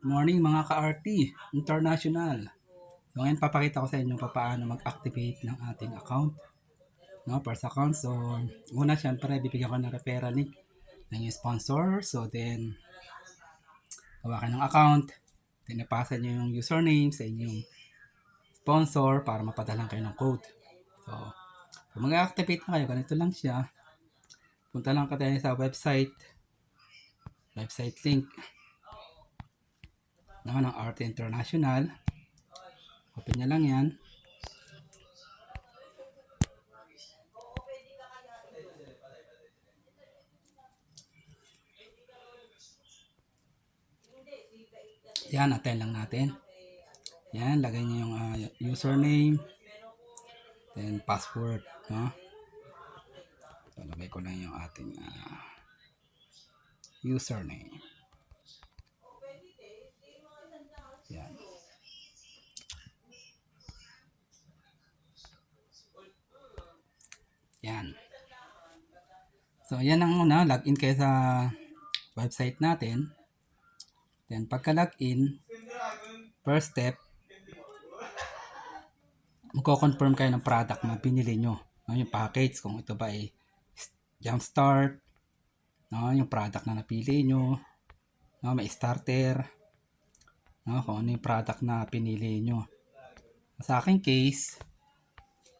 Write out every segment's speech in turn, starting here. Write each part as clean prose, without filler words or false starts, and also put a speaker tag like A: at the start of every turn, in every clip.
A: Morning mga ka-RT International. So ngayon papakita ko sa inyo paano mag-activate ng ating account. No, first account. So una syempre bibigyan ko ng referral link ng yung sponsor. So then gawa ka ng account. Then ipasa nyo yung username sa inyong sponsor para mapadalan kayo ng code. So kung mag-activate na kayo, ganito lang siya. Punta lang ka tayo sa website link ng RT International. Open nyo lang yan. Yan, attend lang natin. Yan, lagay nyo yung username. Then password. No? So, lagay ko lang yung ating username. Yan. Yan. So, yan ang una. Login kayo sa website natin. Then, pagka-login, first step, magko-confirm kayo ng product na binili nyo. No, yung package, kung ito ba ay Jumpstart, no, yung product na napili nyo, no, may starter, no, kung ano yung product na pinili nyo. Sa aking case,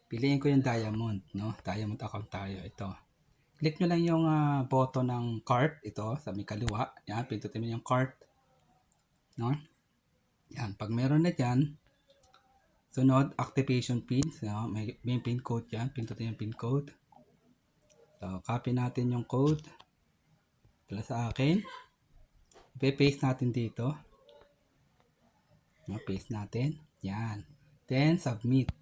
A: piliin ko yung Diamond, no, Diamond account tayo, ito. Click nyo lang yung button ng cart, ito, sa may kaliwa, yan, pindutin mo yung cart, no, yan, pag meron na dyan, sunod, activation pin, no, may pin code yan, pindutin yung pin code. So, copy natin yung code. Pala sa akin. I-paste natin dito. No, paste natin. Yan. Then, submit.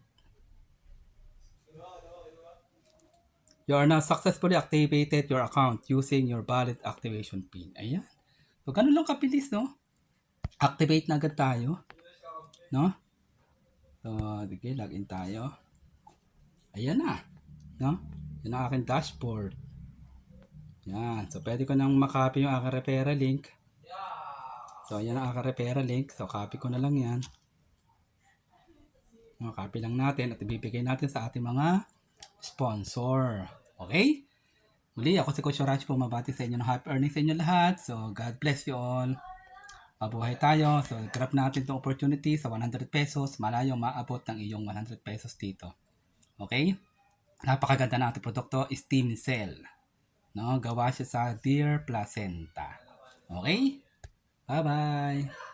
A: You are now successfully activated your account using your valid activation pin. Ayan. So, ganun lang kabilis, no? Activate na agad tayo. No? So, sige, login tayo. Ayan na. No? Yan ang aking dashboard. Yan. So, pwede ko nang makopy yung aking referral link. So, yan ang aking referral link. So, copy ko na lang yan. No, copy lang natin at ibibigay natin sa ating mga sponsor. Okay? Muli, ako si Coach Raj po, mabati sa inyo ng happy earnings sa inyo lahat. So, God bless you all. Mabuhay tayo. So, grab natin itong opportunity sa 100 pesos. Malayo maabot ng iyong 100 pesos dito. Okay? Napakaganda na ating produkto, Steam Cell. No, gawa siya sa Deer Placenta. Okay? Bye-bye!